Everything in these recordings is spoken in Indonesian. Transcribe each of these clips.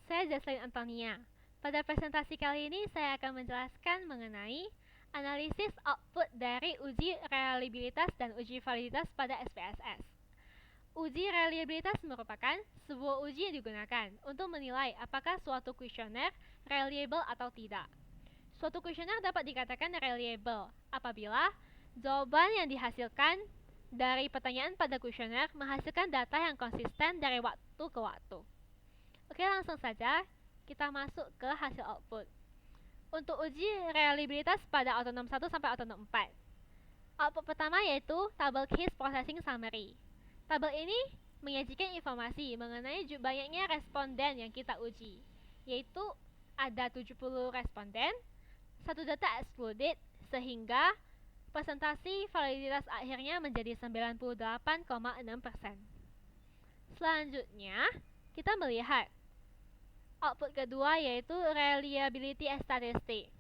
saya Jaslyn Antonia. Pada presentasi kali ini saya akan menjelaskan mengenai analisis output dari uji reliabilitas dan uji validitas pada SPSS. Uji reliabilitas merupakan sebuah uji yang digunakan untuk menilai apakah suatu kuesioner reliable atau tidak. Suatu kuesioner dapat dikatakan reliable apabila jawaban yang dihasilkan dari pertanyaan pada kuesioner menghasilkan data yang konsisten dari waktu ke waktu. Oke, langsung saja kita masuk ke hasil output. Untuk uji reliabilitas pada autonom 1 sampai autonom 4. Output pertama yaitu tabel case processing summary. Tabel ini menyajikan informasi mengenai banyaknya responden yang kita uji, yaitu ada 70 responden, satu data excluded, sehingga presentasi validitas akhirnya menjadi 98,6%. Selanjutnya, kita melihat output kedua yaitu reliability statistic.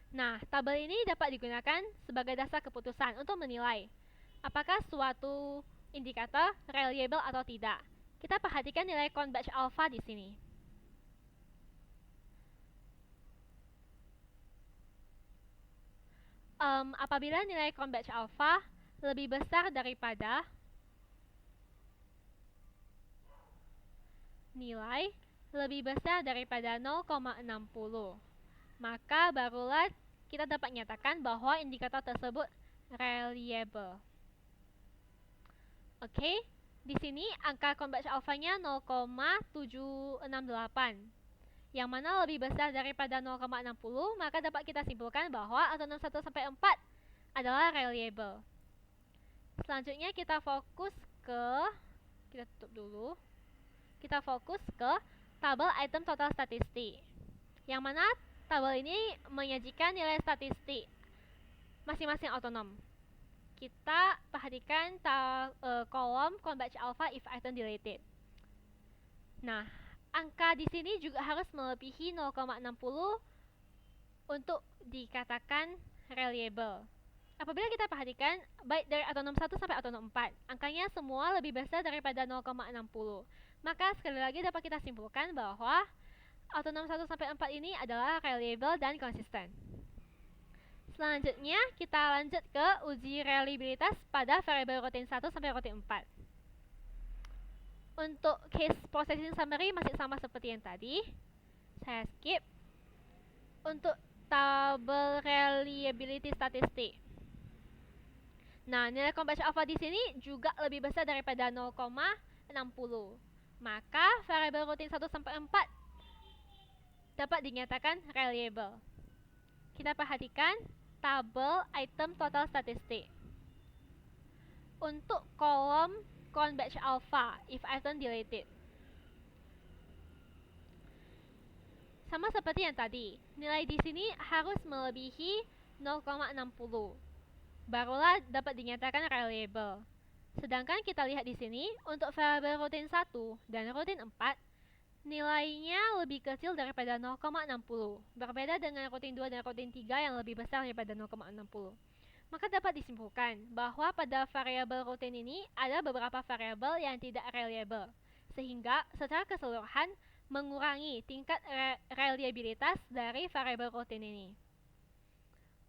Nah, tabel ini dapat digunakan sebagai dasar keputusan untuk menilai apakah suatu indikator reliable atau tidak. Kita perhatikan nilai converge alpha di sini. Apabila nilai converge alpha lebih besar daripada nilai lebih besar daripada 0,60, maka barulah kita dapat nyatakan bahwa indikator tersebut reliable. Oke, di sini angka converge alpha-nya 0,768, yang mana lebih besar daripada 0,60, maka dapat kita simpulkan bahwa autonom 1 sampai 4 adalah reliable. Selanjutnya kita fokus ke tabel item total statistik, yang mana tabel ini menyajikan nilai statistik masing-masing autonom. Kita perhatikan kolom converge alpha if item deleted. Nah, angka di sini juga harus melebihi 0,60 untuk dikatakan reliable. Apabila kita perhatikan baik dari autonom 1 sampai autonom 4, angkanya semua lebih besar daripada 0,60. Maka sekali lagi dapat kita simpulkan bahwa autonom 1 sampai 4 ini adalah reliable dan konsisten. Selanjutnya kita lanjut ke uji reliabilitas pada variabel rutin 1 sampai rutin 4. Untuk case processing summary masih sama seperti yang tadi. Saya skip. Untuk tabel reliability statistik. Nah, nilai converge alpha di sini juga lebih besar daripada 0,60. Maka variabel rutin 1 sampai 4 dapat dinyatakan reliable. Kita perhatikan tabel item total statistik. Untuk kolom converge alpha if item deleted, sama seperti yang tadi, nilai di sini harus melebihi 0,60. Barulah dapat dinyatakan reliable. Sedangkan kita lihat di sini untuk variabel rutin 1 dan rutin 4, nilainya lebih kecil daripada 0,60. Berbeda dengan rutin 2 dan rutin 3 yang lebih besar daripada 0,60. Maka dapat disimpulkan bahwa pada variabel rutin ini ada beberapa variabel yang tidak reliable, sehingga secara keseluruhan mengurangi tingkat reliabilitas dari variabel rutin ini.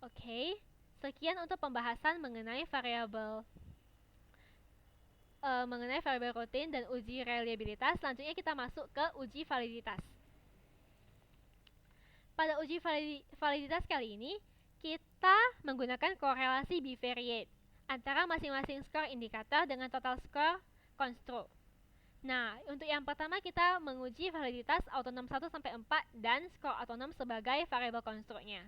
Oke, sekian untuk pembahasan mengenai variabel rutin dan uji reliabilitas. Selanjutnya kita masuk ke uji validitas. Pada uji validitas kali ini, kita menggunakan korelasi bivariate antara masing-masing skor indikator dengan total skor konstruk. Nah, untuk yang pertama kita menguji validitas autonom 1 sampai 4 dan skor autonom sebagai variabel konstruknya.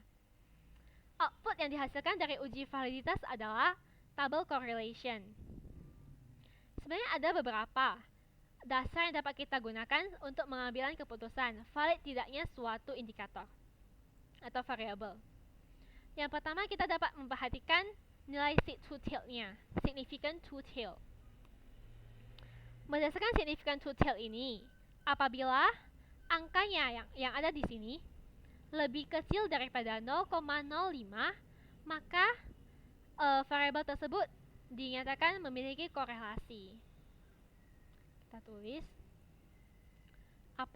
Output yang dihasilkan dari uji validitas adalah tabel correlation. Sebenarnya ada beberapa dasar yang dapat kita gunakan untuk mengambil keputusan valid tidaknya suatu indikator atau variabel. Yang pertama kita dapat memperhatikan nilai two-tailed-nya, significant two-tailed. Berdasarkan significant two-tailed ini, apabila angkanya yang ada di sini lebih kecil daripada 0,05, maka variabel tersebut dinyatakan memiliki korelasi. Kita tulis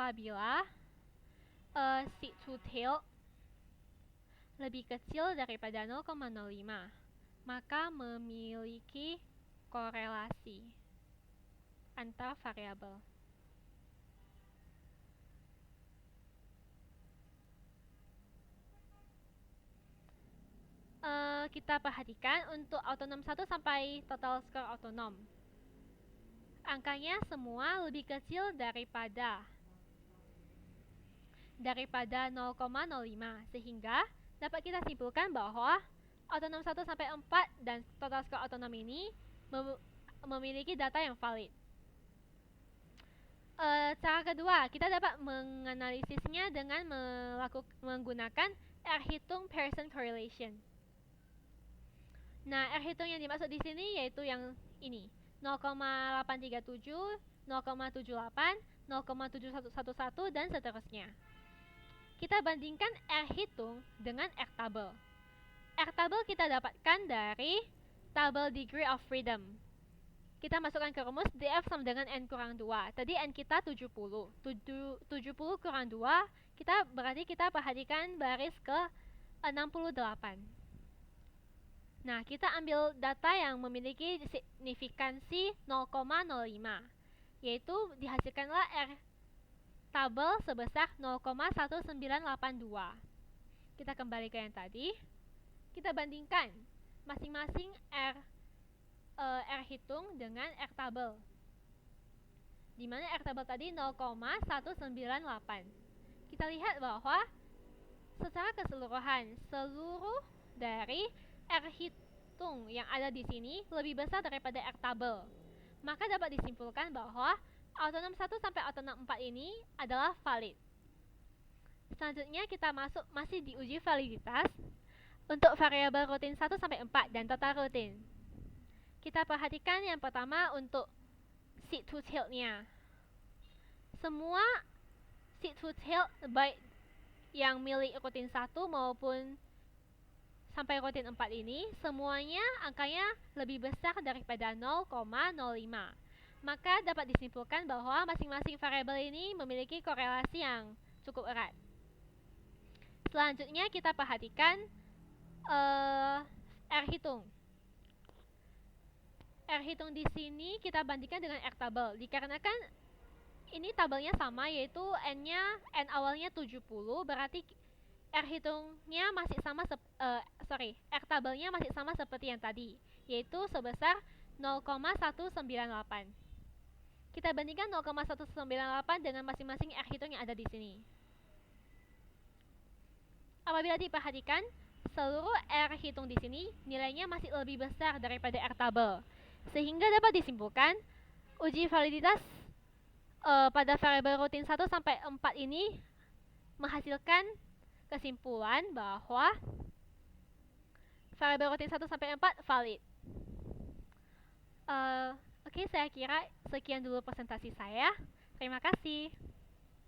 apabila seed to tail lebih kecil daripada 0,05, maka memiliki korelasi antar variabel. Kita perhatikan untuk autonom 1 sampai total score autonom. Angkanya semua lebih kecil daripada 0,05, sehingga dapat kita simpulkan bahwa autonom 1 sampai 4 dan total score autonom ini memiliki data yang valid. Cara kedua, kita dapat menganalisisnya dengan menggunakan R-hitung Pearson correlation. Nah, R-hitung yang dimaksud di sini yaitu yang ini, 0,837, 0,78, 0,7111 dan seterusnya. Kita bandingkan R-hitung dengan R-tabel. R-tabel kita dapatkan dari tabel degree of freedom. Kita masukkan ke rumus df sama dengan n kurang 2. Tadi n kita 70. 70 kurang 2, berarti kita perhatikan baris ke 68. Nah, kita ambil data yang memiliki signifikansi 0,05, yaitu dihasilkanlah R tabel sebesar 0,1982. Kita kembali ke yang tadi. Kita bandingkan masing-masing R hitung dengan R tabel. Di mana R tabel tadi 0,198. Kita lihat bahwa secara keseluruhan seluruh dari R hitung yang ada di sini lebih besar daripada R tabel. Maka dapat disimpulkan bahwa autonom 1 sampai autonom 4 ini adalah valid. Selanjutnya kita masih di uji validitas untuk variabel rutin 1 sampai 4 dan total rutin. Kita perhatikan yang pertama untuk seed to tail-nya. Semua seed to tail baik yang milik rutin 1 maupun sampai rutin 4 ini, semuanya angkanya lebih besar daripada 0,05. Maka dapat disimpulkan bahwa masing-masing variabel ini memiliki korelasi yang cukup erat. Selanjutnya kita perhatikan R-hitung. R-hitung di sini kita bandingkan dengan R-tabel. Dikarenakan ini tabelnya sama, yaitu N awalnya 70, berarti R-hitungnya masih sama R-tabelnya masih sama seperti yang tadi, yaitu sebesar 0,198. Kita bandingkan 0,198 dengan masing-masing R-hitung yang ada di sini. Apabila diperhatikan, seluruh R-hitung di sini nilainya masih lebih besar daripada R-tabel, sehingga dapat disimpulkan uji validitas pada variabel rutin 1 sampai 4 ini menghasilkan kesimpulan bahwa variabel rutin 1 sampai 4 valid. Oke, saya kira sekian dulu presentasi saya. Terima kasih.